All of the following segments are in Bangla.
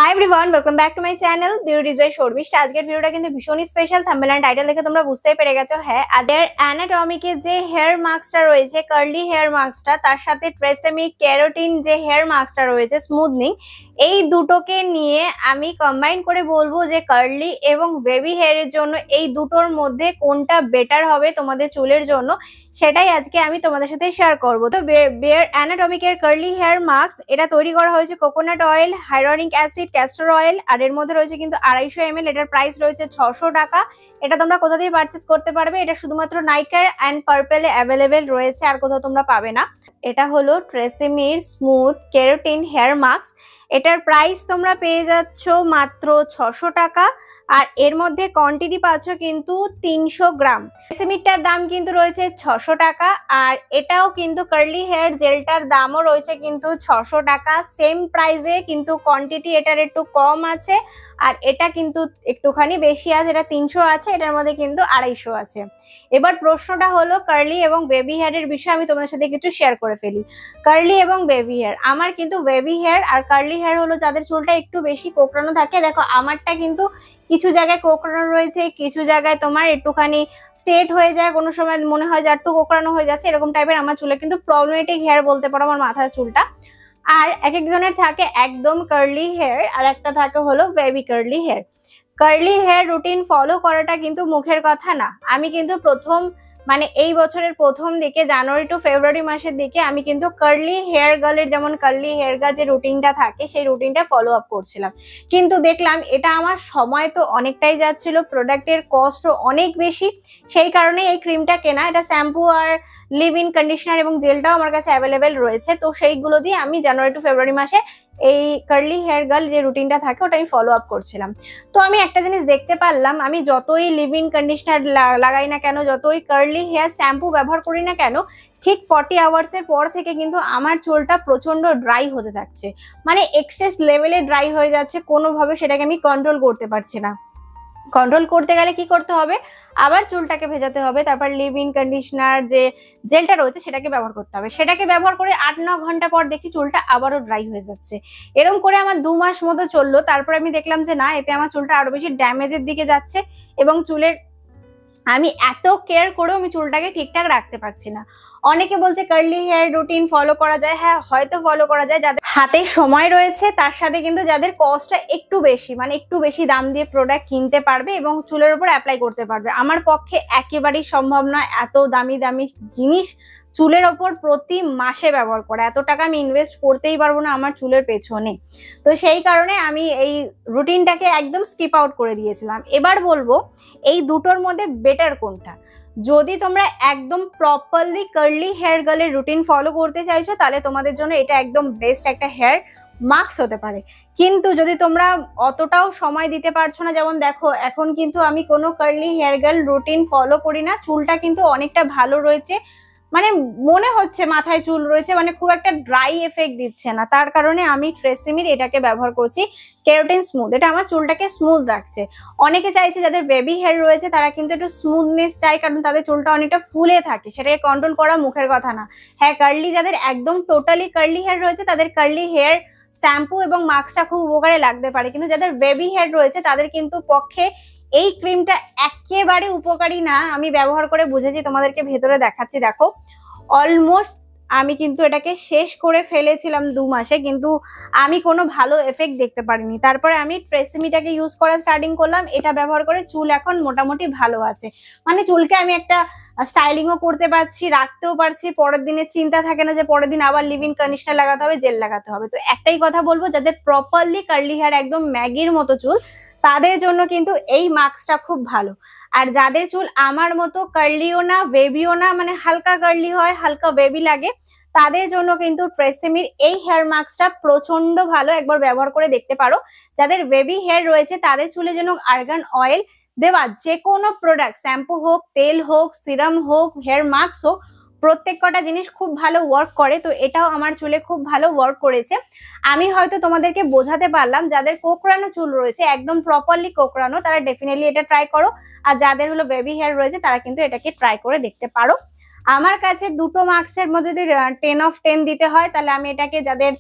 High everyone, welcome back to my channel beauty Joy Sharmishtha. আজকের ভিডিওটা কিন্তু ভীষণই স্পেশাল। থাম্বনেল এন্ড টাইটেল দেখে তোমরা বুঝতেই পেরে গেছো। হ্যাঁ, আজকের অ্যানাটমিকের যে হেয়ার মাস্কটা রয়েছে, কার্লি হেয়ার মাস্কটা, তার সাথে ট্রেসেমি কেরাটিন যে হেয়ার মাস্কটা রয়েছে স্মুথনিং, এই দুটোকে নিয়ে আমি কম্বাইন করে বলবো যে কার্লি এবং বেবি হেয়ারের জন্য এই দুটোর মধ্যে কোনটা বেটার হবে তোমাদের চুলের জন্য, সেটাই আজকে আমি তোমাদের সাথে শেয়ার করবো। তো বেয়ার অ্যানাটমিকের কার্লি হেয়ার মাস্ক, এটা তৈরি করা হয়েছে coconut oil, hyaluronic acid, castor oil, আর এর মধ্যে রয়েছে কিন্তু 250 ml। এটার প্রাইস রয়েছে 600 টাকা। এটা তোমরা কোথা থেকে পারচেস করতে পারবে? এটা শুধুমাত্র নাইকার অ্যান্ড পার্পেলে অ্যাভেলেবেল রয়েছে, আর কোথাও তোমরা পাবে না। এটা হলো ট্রেসেমির স্মুথ কেরাটিন হেয়ার মাস্ক। এটার প্রাইস তোমরা পেয়ে যাচ্ছ মাত্র 600 টাকা, আর এর মধ্যে কোয়ান্টিটি পাচ্ছ কিন্তু 300 গ্রাম। ট্রেসেমিটার দাম কিন্তু রয়েছে 600 টাকা, আর এটাও কিন্তু কার্লি হেয়ার জেলটার দামও রয়েছে কিন্তু 600 টাকা। সেম প্রাইসে, কিন্তু কোয়ান্টিটি এটার একটু কম আছে, আর এটা কিন্তু একটুখানি বেশি আছে। এটা 300 আছে, এটার মধ্যে কিন্তু 250 আছে। এবার প্রশ্নটা হলো কার্লি এবং বেবি হেয়ারের বিষয়ে আমি তোমাদের সাথে কিছু শেয়ার করে ফেলি। কার্লি এবং বেবি হেয়ার, আমার কিন্তু বেবি হেয়ার আর কার্লি হেয়ার হলো যাদের চুলটা একটু বেশি কোঁকড়ানো থাকে। দেখো আমারটা কিন্তু কিছু জায়গায় কোঁকড়ানো রয়েছে, কিছু জায়গায় তোমার একটুখানি স্ট্রেট হয়ে যায়, কোনো সময় মনে হয় যে একটু কোঁকড়ানো হয়ে যাচ্ছে, এরকম টাইপের আমার চুলে কিন্তু প্রবলেমেটিক হেয়ার বলতে পারো আমার মাথার চুলটা। আর এক একজনের থাকে একদম কার্লি হেয়ার, আর একটা থাকে হলো baby curly hair. Curly hair routine follow করাটা কিন্তু মুখের কথা না। আমি কিন্তু এই বছরের প্রথম দিকে, জানুয়ারি টু ফেব্রুয়ারি মাসের দিকে, আমি কিন্তু কার্লি হেয়ার গার্লের যেমন কার্লি হেয়ার গার্ল যে রুটিনটা থাকে সেই রুটিনটা ফলো আপ করছিলাম। কিন্তু দেখলাম এটা আমার সময় তো অনেকটাই যাচ্ছিল, প্রোডাক্টের কস্টও অনেক বেশি। সেই কারণে এই ক্রিমটা কেনা। এটা শ্যাম্পু আর লিভ ইন কন্ডিশনার এবং জেলটাও আমার কাছে অ্যাভেলেবেল রয়েছে। তো সেইগুলো দিয়ে আমি জানুয়ারি টু ফেব্রুয়ারি মাসে এই কার্লি হেয়ার গার্ল যে রুটিনটা থাকে ওটা আমি ফলো আপ করছিলাম। তো আমি একটা জিনিস দেখতে পারলাম, আমি যতই লিভ ইন কন্ডিশনার লাগাই না কেন, যতই কার্লি হেয়ার শ্যাম্পু ব্যবহার করি না কেন, ঠিক 40 আওয়ার্সের পর থেকে কিন্তু আমার চুলটা প্রচন্ড ড্রাই হতে থাকছে। এক্সেস লেভেলে ড্রাই হয়ে যাচ্ছে, কোনোভাবে সেটাকে আমি কন্ট্রোল করতে পারছি না। কন্ট্রোল করতে গেলে কি করতে হবে? আবার চুলটাকে ভেজাতে হবে, তারপর লিভ ইন কন্ডিশনার যে জেলটা রয়েছে সেটাকে ব্যবহার করতে হবে। সেটাকে ব্যবহার করে 8-9 ঘন্টা পর দেখি চুলটা আবারও ড্রাই হয়ে যাচ্ছে। এরকম করে আমার 2 মাস মতো চললো। তারপর আমি দেখলাম যে না, এতে আমার চুলটা আরো বেশি ড্যামেজের দিকে যাচ্ছে, এবং আমি এত কেয়ার করেও আমি চুলটাকে ঠিকঠাক রাখতে পারছি না। অনেকে বলছে কার্লি হেয়ার রুটিন ফলো করা যায়। হ্যাঁ, হয়তো ফলো করা যায় যাদের হাতে সময় রয়েছে, তার সাথে কিন্তু যাদের কস্টটা একটু বেশি, একটু বেশি দাম দিয়ে প্রোডাক্ট কিনতে পারবে এবং চুলের উপর অ্যাপ্লাই করতে পারবে। আমার পক্ষে একেবারেই সম্ভব নয় এত দামি দামি জিনিস চুলের ওপর প্রতি মাসে ব্যবহার করা। এত টাকা আমি ইনভেস্ট করতেই পারবো না আমার চুলের পেছনে। তো সেই কারণে আমি এই রুটিনটাকে একদম স্কিপ আউট করে দিয়েছিলাম। এবার বলবো এই দুটোর মধ্যে বেটার কোনটা। যদি তোমরা একদম প্রপারলি কার্লি হেয়ার গার্লের রুটিন ফলো করতে চাইছো, তাহলে তোমাদের জন্য এটা একদম বেস্ট একটা হেয়ার মাস্ক হতে পারে। কিন্তু যদি তোমরা অতটাও সময় দিতে পারছো না, যেমন দেখো এখন কিন্তু আমি কোনো curly hair girl routine follow করি না, চুলটা কিন্তু অনেকটা ভালো রয়েছে, মনে হচ্ছে মাথায় চুল রয়েছে, খুব একটা ড্রাই এফেক্ট দিচ্ছে না। তার কারণে আমি ট্রেসেমির এটাকে ব্যবহার করছি, কেরাটিন স্মুথ। এটা আমার চুলটাকে স্মুথ রাখছে। অনেকে চাইছে যাদের বেবি হেয়ার রয়েছে তারা কিন্তু একটু স্মুথনেস চায়, কারণ তাদের চুলটা অনেকটা ফুলে থাকে, সেটাকে কন্ট্রোল করা মুখের কথা না। হ্যাঁ, কার্লি যাদের একদম টোটালি কার্লি হেয়ার রয়েছে তাদের কার্লি হেয়ার শ্যাম্পু এবং মাস্কটা খুব উপকারে লাগতে পারে, কিন্তু যাদের বেবি হেয়ার রয়েছে তাদের কিন্তু পক্ষে এই ক্রিমটা একেবারে উপকারী না। আমি ব্যবহার করে বুঝেছি, তোমাদেরকে ভেতরে দেখাচ্ছি। দেখো, অলমোস্ট আমি কিন্তু এটাকে শেষ করে ফেলেছিলাম 2 মাসে, কিন্তু আমি কোনো ভালো এফেক্ট দেখতে পারিনি। তারপরে আমি ট্রেসেমিটাকে ইউজ করা স্টার্টিং করলাম। এটা ব্যবহার করে চুল এখন মোটামুটি ভালো আছে, চুলকে আমি একটা স্টাইলিংও করতে পারছি, রাখতেও পারছি। পরের দিনের চিন্তা থাকে না যে পরের দিন আবার লিভ ইন কন্ডিশনার লাগাতে হবে, জেল লাগাতে হবে। তো একটাই কথা বলবো, যাদের প্রপারলি কার্লি হেয়ার একদম ম্যাগির মতো চুল, তাদের জন্য কিন্তু এই মাস্কটা খুব ভালো। আর যাদের চুল আমার মতো কার্লিও না বেবিও না, হালকা কার্লি হয় হালকা বেবি লাগে, তাদের জন্য কিন্তু ট্রেসেমির এই হেয়ার মাস্কটা প্রচন্ড ভালো। একবার ব্যবহার করে দেখতে পারো। যাদের বেবি হেয়ার রয়েছে তাদের চুলে যেন আর্গান অয়েল দেওয়া যে কোনো প্রোডাক্ট, শ্যাম্পু হোক, তেল হোক, সিরাম হোক, হেয়ার মাস্ক হোক, প্রত্যেক কটা জিনিস খুব ভালো ওয়ার্ক করে। তো এটাও আমার চুলে খুব ভালো ওয়ার্ক করেছে। আমি হয়তো তোমাদেরকে বোঝাতে পারলাম। যাদের কোঁকড়ানো চুল রয়েছে, একদম প্রপারলি কোঁকড়ানো, তারা ডেফিনেটলি এটা ট্রাই করো। আর যাদের হলো বেবি হেয়ার রয়েছে তারা কিন্তু এটাকে ট্রাই করে দেখতে পারো। আমার কাছে দুটো মার্কসের মধ্যে যদি 10 of 10 দিতে হয়, তাহলে আমি এটাকে যাদের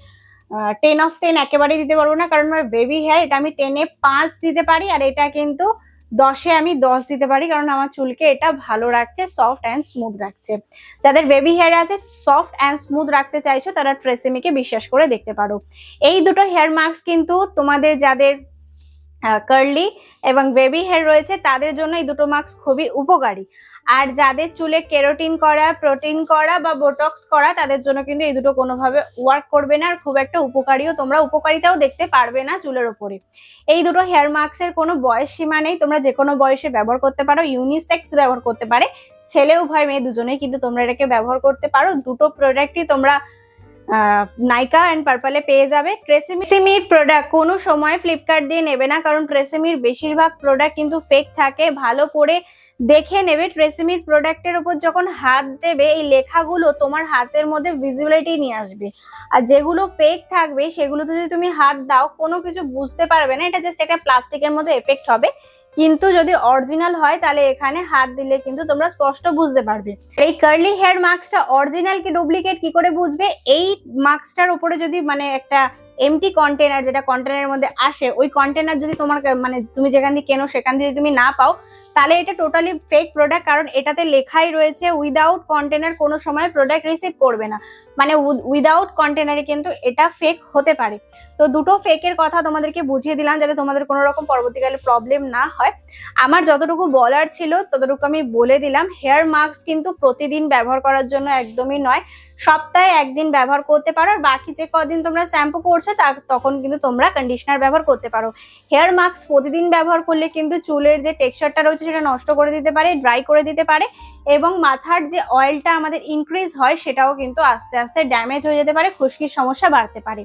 10 একেবারেই দিতে পারবো না, কারণ আমার বেবি হেয়ার, এটা আমি 10-এ 5 দিতে পারি, আর এটা কিন্তু 10-এ আমি 10 দিতে পারি, কারণ আমার চুলকে এটা ভালো রাখছে, সফট অ্যান্ড স্মুথ রাখছে। যাদের বেবি হেয়ার আছে, সফট অ্যান্ড স্মুথ রাখতে চাইছো, তারা ট্রেসেমিকে বিশ্বাস করে দেখতে পারো। এই দুটো হেয়ার মাস্ক কিন্তু তোমাদের যাদের কার্লি এবং বেবি হেয়ার রয়েছে তাদের জন্য এই দুটো মাস্ক খুবই উপকারী। আর যাদের চুলে কেরাটিন করা, প্রোটিন করা বা বোটক্স করা, তাদের জন্য কিন্তু এই দুটো কোনোভাবে ওয়ার্ক করবে না, আর খুব একটা উপকারীও, তোমরা উপকারিতাও দেখতে পারবে না চুলের ওপরে। এই দুটো হেয়ার মাস্কের কোনো বয়স সীমা নেই, তোমরা যে কোনো বয়সে ব্যবহার করতে পারো, ইউনিসেক্স ব্যবহার করতে পারে, ছেলে উভয় মেয়ে দুজনেই কিন্তু তোমরা এটাকে ব্যবহার করতে পারো। দুটো প্রোডাক্টই তোমরা নাইকা এন্ড পার্পলে পেয়ে যাবে। ট্রেসেমির প্রোডাক্ট কোনো সময় ফ্লিপকার্ট দিয়ে নেবে না, কারণ ট্রেসেমির বেশিরভাগ প্রোডাক্ট কিন্তু ফেক থাকে, ভালো করে দেখে নেবে। ট্রেসেমির প্রোডাক্টের উপর যখন হাত দেবে, এই লেখাগুলো তোমার হাতের মধ্যে ভিজিবিলিটি নিয়ে আসবে, আর যেগুলো ফেক থাকবে সেগুলোতে যদি তুমি হাত দাও কোনো কিছু বুঝতে পারবে না, এটা জাস্ট একটা প্লাস্টিকের মধ্যে এফেক্ট হবে। কিন্তু যদি অরিজিনাল হয় তাহলে এখানে হাত দিলে কিন্তু তোমরা স্পষ্ট বুঝতে পারবে। এই কার্লি হেয়ার মাস্কটা অরিজিনাল কি ডুপ্লিকেট কি করে বুঝবে? এই মাস্কটার উপরে যদি মানে একটা এমটি কন্টেনার, যেটা কন্টেনারের মধ্যে আসে, ওই কন্টেনার যদি তোমার মানে তুমি যেখান দিয়ে কেনো সেখান দিয়ে তুমি না পাও, তাহলে এটা টোটালি ফেক প্রোডাক্ট, কারণ এটাতে লেখাই রয়েছে উইদাউট কন্টেনার কোনো সময় প্রোডাক্ট রিসিভ করবে না, মানে উইদাউট কন্টেনারে কিন্তু এটা ফেক হতে পারে। তো দুটো ফেকের কথা তোমাদেরকে বুঝিয়ে দিলাম, যাতে তোমাদের কোনো রকম পরবর্তীকালে প্রবলেম না হয়। আমার যতটুকু বলার ছিল ততটুকু আমি বলে দিলাম। হেয়ার মাস্ক কিন্তু প্রতিদিন ব্যবহার করার জন্য একদমই নয়, সপ্তাহে একদিন ব্যবহার করতে পারো, আর বাকি যে কদিন তোমরা শ্যাম্পু করছো তখন কিন্তু তোমরা কন্ডিশনার ব্যবহার করতে পারো। হেয়ার মাস্ক প্রতিদিন ব্যবহার করলে কিন্তু চুলের যে টেক্সচারটা রয়েছে সেটা নষ্ট করে দিতে পারে, ড্রাই করে দিতে পারে, এবং মাথার যে অয়েলটা আমাদের ইনক্রিজ হয় সেটাও কিন্তু আস্তে আস্তে ড্যামেজ হয়ে যেতে পারে, খুশকির সমস্যা বাড়তে পারে।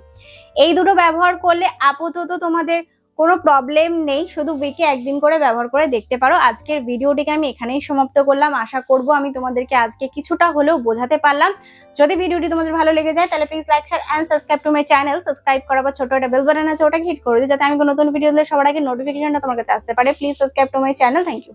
এই দুটো ব্যবহার করলে আপাতত তোমাদের কোনো প্রবলেম নেই, শুধু উইকে একদিন করে ব্যবহার করে দেখতে পারো। আজকের ভিডিওটিকে আমি এখানেই সমাপ্ত করলাম। আশা করব আমি তোমাদেরকে আজকে কিছুটা হলেও বোঝাতে পারলাম। যদি ভিডিওটি তোমাদের ভালো লেগে যায় তাহলে please like, share and subscribe to my channel. Subscribe করা বা ছোট একটা বেল বাটন আছে, ওটাকে হিট করে দিও, যাতে আমি কোনো নতুন ভিডিও দিলে সবার আগে নোটিফিকেশনটা তোমার কাছে আসতে পারে। Please subscribe to my channel. Thank you.